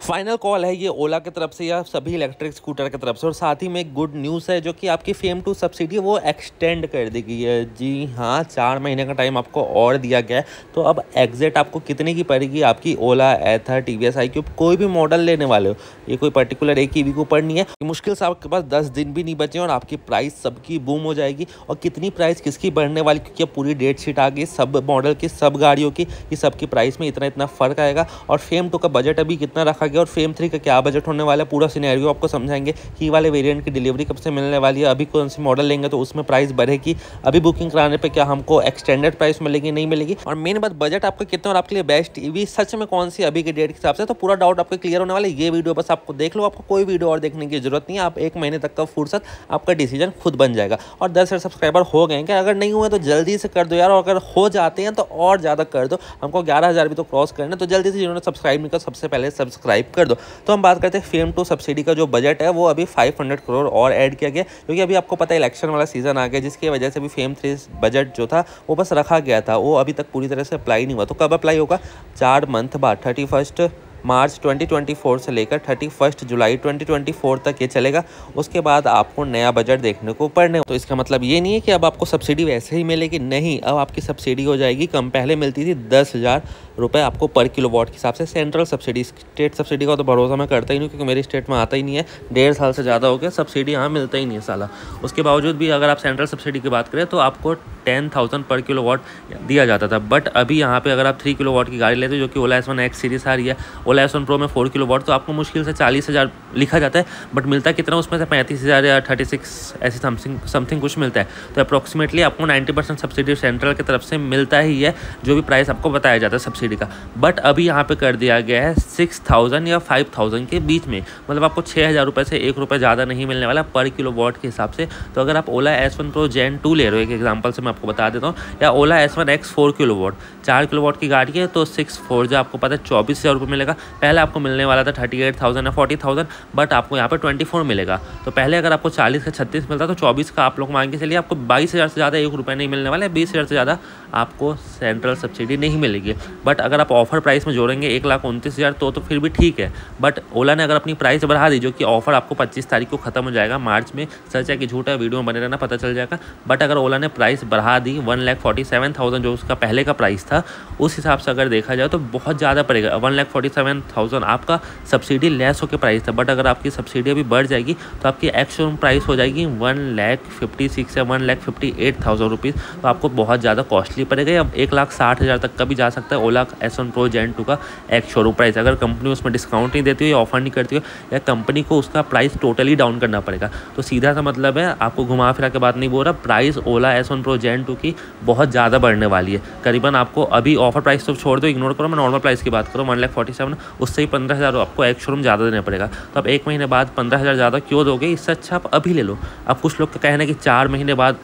Final call है ये ओला की तरफ से या सभी इलेक्ट्रिक स्कूटर की तरफ से। और साथ ही में एक गुड न्यूज़ है जो कि आपकी फेम टू सब्सिडी वो एक्सटेंड कर दी गई है। जी हाँ, 4 महीने का टाइम आपको और दिया गया है। तो अब एग्जैक्ट आपको कितने की पड़ेगी आपकी ओला एथर टीवीएस iQube कोई भी मॉडल लेने वाले हो, ये कोई पर्टिकुलर एक ईवी के ऊपर नहीं है। मुश्किल से आपके पास 10 दिन भी नहीं बचे और आपकी प्राइस सबकी बूम हो जाएगी। और कितनी प्राइस किसकी बढ़ने वाली, क्योंकि अब पूरी डेट शीट आ गई सब मॉडल की, सब गाड़ियों की, ये सबकी प्राइस में इतना फ़र्क आएगा। और फेम टू का बजट अभी कितना रखा गया और फेम 3 का क्या बजट होने वाला है, पूरा सिनेरियो आपको समझाएंगे कि वाले वेरिएंट की डिलीवरी कब से मिलने वाली है, अभी कौन सी मॉडल लेंगे तो उसमें प्राइस बढ़ेगी, अभी बुकिंग कराने पे क्या हमको एक्सटेंडेड प्राइस मिलेगी नहीं मिलेगी, और मेन बात बजट आपका कितना और आपके लिए बेस्ट ईवी सच में कौन सी अभी के डेट के हिसाब से। तो पूरा डाउट आपको क्लियर होने वाला है। ये वीडियो बस आपको देख लो, आपको कोई वीडियो और देखने की जरूरत नहीं है। आप 1 महीने तक का फुर्सत, आपका डिसीजन खुद बन जाएगा। और 10 सब्सक्राइबर हो गए क्या, अगर नहीं हुए तो जल्दी से कर दो यार, और अगर हो जाते हैं तो और ज़्यादा कर दो, हमको 11,000 भी तो क्रॉस करना, तो जल्दी से जिन्होंने सब्सक्राइब नहीं किया सबसे पहले सब्सक्राइब कर दो। तो हम बात करते हैं फेम टू सब्सिडी का जो बजट है वो अभी 500 करोड़ और ऐड किया गया, क्योंकि अभी आपको पता है इलेक्शन वाला सीजन आ गया, जिसकी वजह से भी फेम 3 बजट जो था वो बस रखा गया था, वो अभी तक पूरी तरह से अप्लाई नहीं हुआ। तो कब अप्लाई होगा, 4 मंथ बाद 31 मार्च 2024 से लेकर 31 जुलाई 2024 तक ये चलेगा। उसके बाद आपको नया बजट देखने को पड़ने। तो इसका मतलब ये नहीं है कि अब आपको सब्सिडी वैसे ही मिलेगी, नहीं, अब आपकी सब्सिडी हो जाएगी कम। पहले मिलती थी 10,000 रुपये आपको पर किलोवाट के हिसाब से सेंट्रल सब्सिडी। स्टेट सब्सिडी का तो भरोसा मैं करता ही नहीं, क्योंकि मेरी स्टेट में आता ही नहीं है, 1.5 साल से ज़्यादा हो गया, सब्सिडी यहाँ मिलता ही नहीं है साला। उसके बावजूद भी अगर आप सेंट्रल सब्सिडी की बात करें तो आपको 10,000 पर किलोवाट दिया जाता था। बट अभी यहाँ पे अगर आप 3 किलोवाट की गाड़ी लेते हो, जो कि ओला S1 X सीरीज आ रही है, ओला S1 Pro में 4 किलोवाट, तो आपको मुश्किल से 40,000 लिखा जाता है, बट मिलता कितना उसमें से 35,000 या 36 ऐसे समथिंग कुछ मिलता है। तो अप्रॉक्सीमेटली आपको 90% सब्सिडी सेंट्रल की तरफ से मिलता ही है, जो भी प्राइस आपको बताया जाता है सब्सिडी का। बट अभी यहाँ पे कर दिया गया है 6,000 या 5,000 के बीच में, मतलब आपको 6,000 रुपये से 1 रुपये ज़्यादा नहीं मिलने वाला पर किलोवाट के हिसाब से। तो अगर आप ओला S1 Pro Gen 2 ले रहे हो, एक एग्जाम्पल से मैं आपको बता देता हूँ, या ओला S1 X 4 किलोवाट 4 किलोवाट की गाड़ी है, तो 6/4 जो आपको पता है 24,000 रुपये मिलेगा। पहले आपको मिलने वाला था 38,000 या 40,000, बट आपको यहाँ पर 24 मिलेगा। तो पहले अगर आपको 40 का 36 मिलता तो 24 का आप लोग मान के चलिए आपको 22,000 से ज़्यादा 1 रुपये नहीं मिलने वाला है, 20,000 से ज़्यादा आपको सेंट्रल सब्सिडी नहीं मिलेगी। बट अगर आप ऑफर प्राइस में जोड़ेंगे 1,29,000 तो फिर भी ठीक है। बट ओला ने अगर अपनी प्राइस बढ़ा दी, जो कि ऑफर आपको 25 तारीख को खत्म हो जाएगा मार्च में, सच है कि झूठ है, वीडियो में बने रहना पता चल जाएगा। बट अगर ओला ने प्राइस बढ़ा दी 1,47,000 जो उसका पहले का प्राइस था, उस हिसाब से अगर देखा जाए तो बहुत ज़्यादा पड़ेगा। 1,47,000 आपका सब्सिडी लेस होकर प्राइस था, बट अगर आपकी सब्सिडी अभी बढ़ जाएगी तो आपकी एक्स शोरूम प्राइस हो जाएगी 1,56,000 या 1,58,000 रुपीज़। तो आपको बहुत ज़्यादा कॉस्टली पड़ेगा। अब 1,60,000 तक का भी जा सकता है ओला S1 Pro Gen 2 का एक्स शोरूम प्राइस, अगर कंपनी उसमें डिस्काउंट नहीं देती हो या ऑफर नहीं करती हो, या कंपनी को उसका प्राइस टोटली डाउन करना पड़ेगा। तो सीधा सा मतलब है, आपको घुमा फिरा के बात नहीं बोल रहा, प्राइस ओला S1 Pro Gen 2 की बहुत ज़्यादा बढ़ने वाली है। करीबन आपको अभी ऑफर प्राइस तो छोड़ दो, इग्नोर करो, मैं नॉर्मल प्राइस की बात करूँ 1,47,000, उससे ही 15,000 आपको एक्स शोरूम ज़्यादा देना पड़ेगा। तो अब 1 महीने बाद 15,000 ज़्यादा क्यों दोगे, इससे अच्छा आप अभी ले लो। अब कुछ लोग का कहना है कि 4 महीने बाद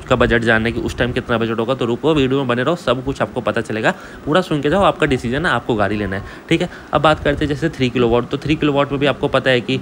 का बजट जानने की उस टाइम कितना बजट होगा, तो रुको, वीडियो में बने रहो, सब कुछ आपको पता चलेगा, पूरा सुन के जाओ, आपका डिसीजन है, आपको गाड़ी लेना है, ठीक है। अब बात करते हैं जैसे 3 किलोवाट, तो 3 किलोवाट में भी आपको पता है कि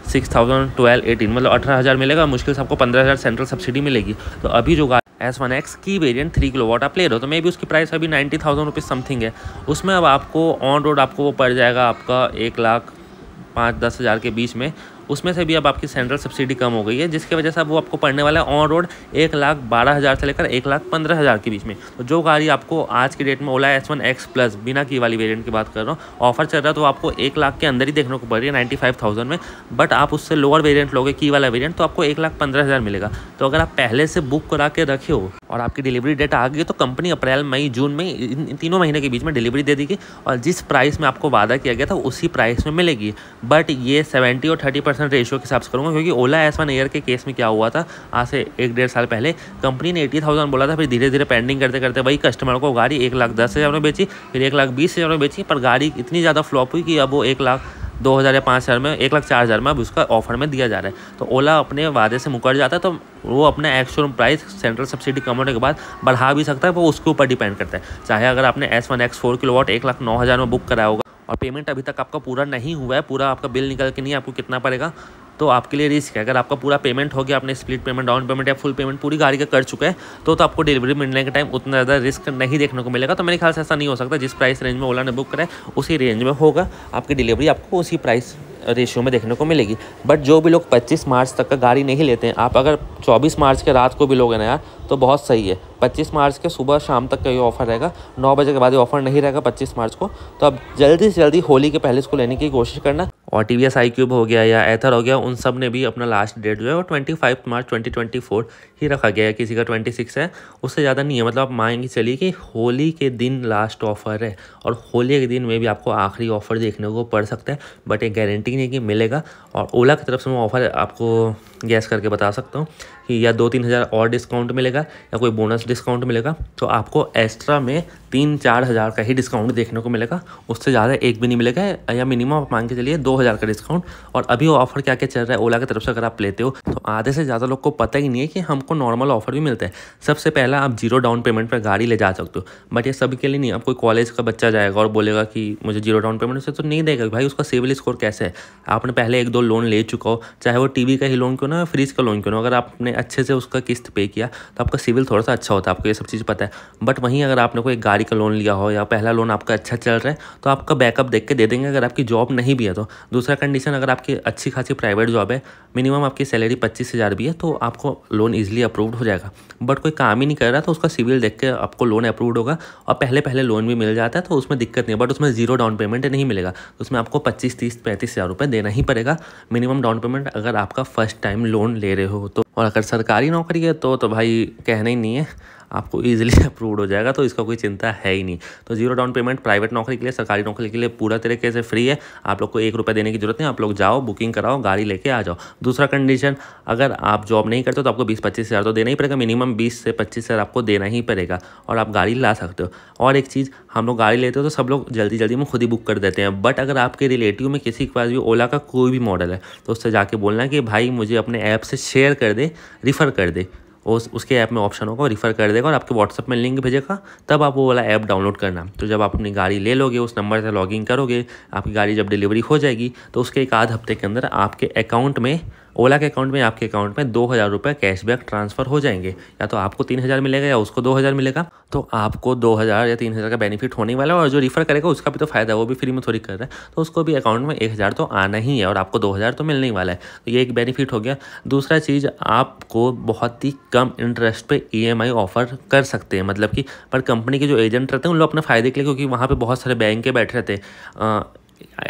6,000, 12, 18 मतलब 18,000 मिलेगा, मुश्किल से आपको 15,000 सेंट्रल सब्सिडी मिलेगी। तो अभी जो S1 X की वेरिएंट 3 किलोवाट आप ले रहे हो, तो मे भी उसकी प्राइस अभी 90,000 रुपीज़ समथिंग है। उसमें अब आपको ऑन रोड आपको वो पड़ जाएगा आपका 1,05,000-10,000 के बीच में। उसमें से भी अब आपकी सेंट्रल सब्सिडी कम हो गई है, जिसकी वजह से अब वो आपको पड़ने वाला है ऑन रोड 1,12,000 से लेकर 1,15,000 के बीच में। तो जो गाड़ी आपको आज की डेट में ओला S1 X प्लस बिना की वाली वेरिएंट की बात कर रहा हूँ, ऑफर चल रहा है, तो आपको 1,00,000 के अंदर ही देखने को पड़ रही है 95,000 में। बट आप उससे लोअर वेरिएंट लोगे की वाला वेरिएंट, तो आपको 1,15,000 मिलेगा। तो अगर आप पहले से बुक करा के रखे हो और आपकी डिलीवरी डेट आ गई, तो कंपनी अप्रैल, मई, जून में इन तीनों महीने के बीच में डिलीवरी दे देगी, और जिस प्राइस में आपको वादा किया गया था उसी प्राइस में मिलेगी। बट ये 70 और 30% रेशियो के हिसाब से करूँगा, क्योंकि ओला S1 एयर के केस में क्या हुआ था, आज से 1-1.5 साल पहले कंपनी ने 80,000 बोला था, फिर धीरे धीरे पेंडिंग करते करते वही कस्टमर को गाड़ी 1,10,000 में बेची, फिर 1,20,000 में बेची, पर गाड़ी इतनी ज़्यादा फ्लॉप हुई कि अब वो 1,02,000 या 5,000 में, 1,04,000 में अब उसका ऑफर में दिया जा रहा है। तो ओला अपने वादे से मुकर जाता है, तो वो अपने ex showroom price central subsidy कम होने के बाद बढ़ा भी सकता है, वो उसके ऊपर डिपेंड करता है। चाहे अगर आपने S1 X 4 किलोवाट 1,09,000 में बुक कराया होगा और पेमेंट अभी तक आपका पूरा नहीं हुआ है, पूरा आपका बिल निकल के नहीं, आपको कितना पड़ेगा तो आपके लिए रिस्क है। अगर आपका पूरा पेमेंट हो गया, आपने स्प्लिट पेमेंट, डाउन पेमेंट या फुल पेमेंट पूरी गाड़ी का कर चुका है, तो आपको डिलीवरी मिलने के टाइम उतना ज़्यादा रिस्क नहीं देखने को मिलेगा। तो मेरे ख्याल से ऐसा नहीं हो सकता, जिस प्राइस रेंज में ओला ने बुक करा है उसी रेंज में होगा, आपकी डिलीवरी आपको उसी प्राइस रेशियो में देखने को मिलेगी। बट जो भी लोग 25 मार्च तक का गाड़ी नहीं लेते हैं, आप अगर 24 मार्च के रात को भी लोगे ना यार, तो बहुत सही है। 25 मार्च के सुबह शाम तक का ये ऑफ़र रहेगा, 9 बजे के बाद ये ऑफ़र नहीं रहेगा 25 मार्च को। तो अब जल्दी से जल्दी होली के पहले इसको लेने की कोशिश करना। और TVS iQube हो गया या एथर हो गया, उन सब ने भी अपना लास्ट डेट जो है वो 25 मार्च 2024 ही रखा गया है। किसी का 26 है, उससे ज़्यादा नहीं है। मतलब आप मान के चलिए कि होली के दिन लास्ट ऑफ़र है, और होली के दिन में भी आपको आखिरी ऑफ़र देखने को पड़ सकता है, बट एक गारंटी नहीं कि मिलेगा। और ओला की तरफ से मैं ऑफ़र आपको गैस करके बता सकता हूँ कि या 2-3 हज़ार और डिस्काउंट मिलेगा या कोई बोनस डिस्काउंट मिलेगा। तो आपको एक्स्ट्रा में 3-4 हज़ार का ही डिस्काउंट देखने को मिलेगा, उससे ज़्यादा एक भी नहीं मिलेगा। या मिनिमम आप मान के चलिए 2,000 का डिस्काउंट। और अभी वो ऑफ़र क्या क्या चल रहा है ओला की तरफ से अगर आप लेते हो, तो आधे से ज़्यादा लोग को पता ही नहीं है कि हमको नॉर्मल ऑफ़र भी मिलता है। सबसे पहला, आप 0 डाउन पेमेंट पर गाड़ी ले जा सकते हो, बट ये सभी के लिए नहीं। अब कोई कॉलेज का बच्चा जाएगा और बोलेगा कि मुझे 0 डाउन पेमेंट से, तो नहीं देगा भाई। उसका सिविल स्कोर कैसे है, आपने पहले 1-2 लोन ले चुका हो, चाहे वो टीवी का ही लोन क्यों ना, फ्रिज का लोन क्यों ना, अगर आपने अच्छे से उसका किस्त पे किया तो आपका सिविल थोड़ा सा अच्छा होता है, आपको ये सब चीज़ पता है। बट वहीं अगर आपने कोई गाड़ी का लोन लिया हो या पहला लोन आपका अच्छा चल रहा है, तो आपका बैकअप देख के दे देंगे अगर आपकी जॉब नहीं भी है तो। दूसरा कंडीशन, अगर आपकी अच्छी खासी प्राइवेट जॉब है, मिनिमम आपकी सैलरी 25,000 भी है, तो आपको लोन ईजिली अप्रूव्ड हो जाएगा। बट कोई काम ही नहीं कर रहा, तो उसका सिविल देख के आपको लोन अप्रूव्ड होगा, और पहले लोन भी मिल जाता है, तो उसमें दिक्कत नहीं है। बट उसमें 0 डाउन पेमेंट नहीं मिलेगा, तो उसमें आपको 25-30-35,000 रुपये देना ही पड़ेगा मिनिमम डाउन पेमेंट, अगर आपका फर्स्ट टाइम लोन ले रहे हो तो। और अगर सरकारी नौकरी है तो भाई कहना ही नहीं है, आपको ईजिली अप्रूव्ड हो जाएगा, तो इसका कोई चिंता है ही नहीं। तो 0 डाउन पेमेंट प्राइवेट नौकरी के लिए, सरकारी नौकरी के लिए पूरा तरीके से फ्री है। आप लोग को 1 रुपये देने की जरूरत नहीं, आप लोग जाओ, बुकिंग कराओ, गाड़ी लेके आ जाओ। दूसरा कंडीशन, अगर आप जॉब नहीं करते तो आपको 20-25 हज़ार तो देना ही पड़ेगा, मिनिमम 20 से 25 हज़ार आपको देना ही पड़ेगा, और आप गाड़ी ला सकते हो। और एक चीज़, हम लोग गाड़ी लेते हो तो सब लोग जल्दी जल्दी में खुद ही बुक कर देते हैं, बट अगर आपके रिलेटिव में किसी के पास भी ओला का कोई भी मॉडल है, तो उससे जाके बोलना है कि भाई मुझे अपने ऐप से शेयर कर दे, रिफ़र कर दे। उसके ऐप में ऑप्शन होगा, रिफ़र कर देगा और आपके व्हाट्सअप में लिंक भेजेगा, तब आप वो वाला ऐप डाउनलोड करना। तो जब आप अपनी गाड़ी ले लोगे, उस नंबर से लॉगिन करोगे, आपकी गाड़ी जब डिलीवरी हो जाएगी, तो उसके एक आध हफ्ते के अंदर आपके अकाउंट में, ओला के अकाउंट में, आपके अकाउंट में 2,000 रुपये कैशबैक ट्रांसफ़र हो जाएंगे। या तो आपको 3,000 मिलेगा या उसको 2,000 मिलेगा, तो आपको 2,000 या 3,000 का बेनिफिट होने वाला है। और जो रिफ़र करेगा उसका भी तो फ़ायदा है, वो भी फ्री में थोड़ी कर रहा है, तो उसको भी अकाउंट में 1,000 तो आना ही है, और आपको 2,000 तो मिलने ही वाला है। तो ये एक बेनिफिट हो गया। दूसरा चीज़, आपको बहुत ही कम इंटरेस्ट पे EMI ऑफ़र कर सकते हैं, मतलब कि पर कंपनी के जो एजेंट रहते हैं उन लोग अपने फ़ायदे के लिए, क्योंकि वहाँ पे बहुत सारे बैंक के बैठे रहते हैं,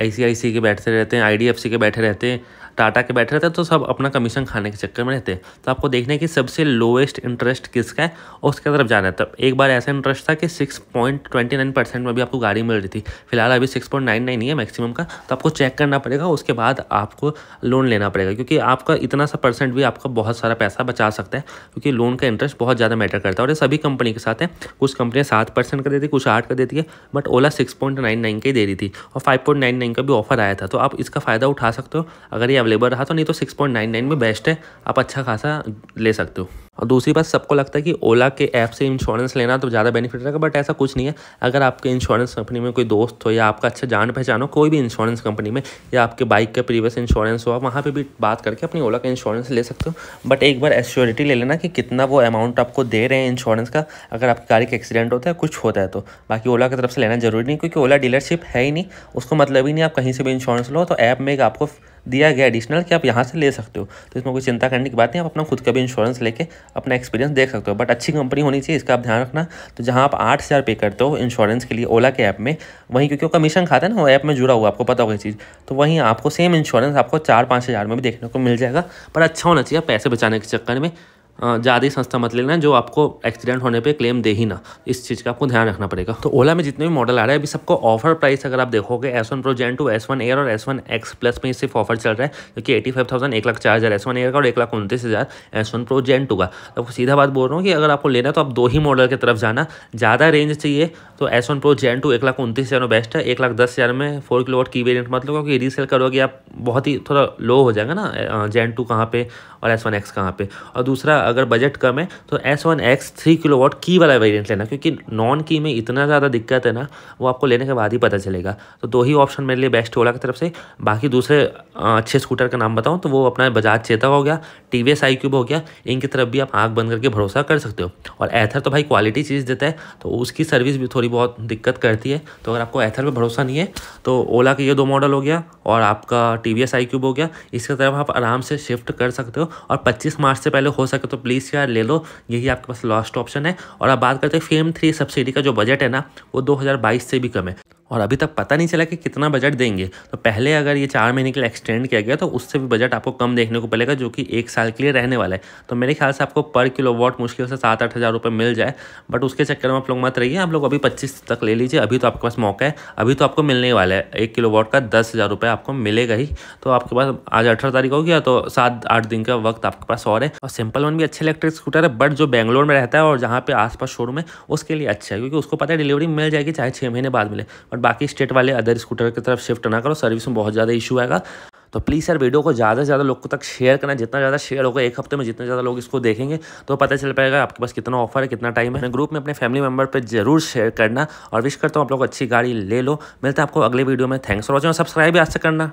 ICICI के बैठे रहते हैं, IDFC के बैठे रहते हैं, टाटा के बैठे रहते हैं, तो सब अपना कमीशन खाने के चक्कर में रहते हैं। तो आपको देखना है कि सबसे लोएस्ट इंटरेस्ट किसका है, उसके तरफ जाना है। तब एक बार ऐसा इंटरेस्ट था कि 6.29% में भी आपको गाड़ी मिल रही थी। फिलहाल अभी 6.99 ही है मैक्सिमम का, तो आपको चेक करना पड़ेगा, उसके बाद आपको लोन लेना पड़ेगा, क्योंकि आपका इतना सा परसेंट भी आपका बहुत सारा पैसा बचा सकता है, क्योंकि लोन का इंटरेस्ट बहुत ज़्यादा मैटर करता है। और ये सभी कंपनी के साथ है, कुछ कंपनियाँ 7% का देती है, कुछ 8 का देती है, बट ओला 6.99 का ही दे रही थी, और 5.99 का भी ऑफर आया था। तो आप इसका फ़ायदा उठा सकते हो अगर ये अवेलेबल रहा, तो नहीं तो 6.99 में बेस्ट है, आप अच्छा खासा ले सकते हो। और दूसरी बात, सबको लगता है कि ओला के ऐप से इंश्योरेंस लेना तो ज़्यादा बेनिफिट रहेगा, बट ऐसा कुछ नहीं है। अगर आपके इंश्योरेंस कंपनी में कोई दोस्त हो या आपका अच्छा जान पहचान हो कोई भी इंश्योरेंस कंपनी में, या आपके बाइक का प्रीवियस इंश्योरेंस हो, आप वहाँ पे भी बात करके अपनी ओला का इंश्योरेंस ले सकते हो। बट एक बार एश्योरिटी ले लेना कि कितना वो अमाउंट आपको दे रहे हैं इंश्योरेंस का, अगर आपकी गाड़ी का एक्सीडेंट होता है, कुछ होता है तो। बाकी ओला की तरफ से लेना जरूरी नहीं, क्योंकि ओला डीलरशिप है ही नहीं, उसको मतलब ही नहीं आप कहीं से भी इंश्योरेंस लो। तो ऐप में एक आपको दिया गया एडिशनल कि आप यहाँ से ले सकते हो, तो इसमें कोई चिंता करने की बात नहीं, आप अपना खुद का भी इंश्योरेंस लेके अपना एक्सपीरियंस देख सकते हो। बट अच्छी कंपनी होनी चाहिए, इसका आप ध्यान रखना। तो जहाँ आप 8,000 पे करते हो इंश्योरेंस के लिए ओला के ऐप में, वहीं क्योंकि वो कमीशन खाता है ना, वो ऐप में जुड़ा हुआ, आपको पता होगा ये चीज़, तो वहीं आपको सेम इंश्योरेंस आपको 4-5 हज़ार में भी देखने को मिल जाएगा। पर अच्छा होना चाहिए, पैसे बचाने के चक्कर में ज़्यादा ही सस्ता मत लेना जो आपको एक्सीडेंट होने पे क्लेम दे ही ना, इस चीज़ का आपको ध्यान रखना पड़ेगा। तो ओला में जितने भी मॉडल आ रहे हैं अभी सबको ऑफर प्राइस अगर आप देखोगे, S1 Pro Gen 2, S1 Air और S1 X Plus में सिर्फ ऑफर चल रहा है, क्योंकि 85,000 1,04,000 S1 Air का और 1,29,000 S1 Pro Gen 2 का। तो आपको सीधा बात बोल रहा हूँ कि अगर आपको लेना है तो आप 2 ही मॉडल की तरफ जाना। ज़्यादा रेंज चाहिए तो S1 Pro Gen 2 1,29,000 में बेस्ट है। 1,10,000 में 4 किलोवाट की वेरियंट मत लो, क्योंकि रीसेल करोगे आप बहुत ही थोड़ा लो हो जाएगा ना, Gen 2 कहाँ पे और S1 X कहाँ पे। और दूसरा, अगर बजट कम है तो S1X 3 किलोवाट की वाला वेरिएंट लेना, क्योंकि नॉन की में इतना ज़्यादा दिक्कत है ना, वो आपको लेने के बाद ही पता चलेगा। तो 2 ही ऑप्शन मेरे लिए बेस्ट ओला की तरफ से। बाकी दूसरे अच्छे स्कूटर का नाम बताऊँ तो वो अपना बजाज चेतक हो गया, TVS iQube हो गया, इनकी तरफ भी आप आँख बंद करके भरोसा कर सकते हो। और एथर तो भाई क्वालिटी चीज़ देता है, तो उसकी सर्विस भी थोड़ी बहुत दिक्कत करती है। तो अगर आपको एथर पे भरोसा नहीं है तो ओला के ये 2 मॉडल हो गया और आपका TVS iQube हो गया, इसकी तरफ आप आराम से शिफ्ट कर सकते हो। और 25 मार्च से पहले हो सके तो प्लीज़ यार ले लो, यही आपके पास लास्ट ऑप्शन है। और आप बात करते हैं फेम 3 सब्सिडी का जो बजट है ना, वो 2022 से भी कम है और अभी तक पता नहीं चला कि कितना बजट देंगे। तो पहले अगर ये 4 महीने के लिए एक्सटेंड किया गया तो उससे भी बजट आपको कम देखने को मिलेगा, जो कि 1 साल के लिए रहने वाला है। तो मेरे ख्याल से आपको पर किलोवाट मुश्किल से 7-8 हज़ार रुपये मिल जाए, बट उसके चक्कर में आप लोग मत रहिए। आप लोग अभी 25 तक ले लीजिए, अभी तो आपके पास मौका है। अभी तो आपको मिलने वाला है 1 किलोवाट का 10,000 रुपये आपको मिलेगा ही। तो आपके पास आज 18 तारीख हो गया, तो 7-8 दिन का वक्त आपके पास और है। और सिंपल वन भी अच्छे इलेक्ट्रिक स्कूटर है, बट जो बेंगलोर में रहता है और जहाँ पे आसपास शोरूम है उसके लिए अच्छा है, क्योंकि उसको पता है डिलीवरी मिल जाएगी चाहे 6 महीने बाद मिले। बट बाकी स्टेट वाले अदर स्कूटर की तरफ शिफ्ट ना करो, सर्विस में बहुत ज़्यादा इशू आएगा। तो प्लीज़ यार वीडियो को ज़्यादा से ज़्यादा लोगों तक शेयर करना, जितना ज़्यादा शेयर होगा एक हफ्ते में जितने ज़्यादा लोग इसको देखेंगे तो पता चल पाएगा आपके पास कितना ऑफर है, कितना टाइम है। ग्रुप में अपने फैमिली मेंबर पे जरूर शेयर करना और विश करता हूँ आप लोग अच्छी गाड़ी ले लो। मिलता है आपको अगले वीडियो में। थैंक्स फॉर वॉचिंग और सब्सक्राइब आज से करना।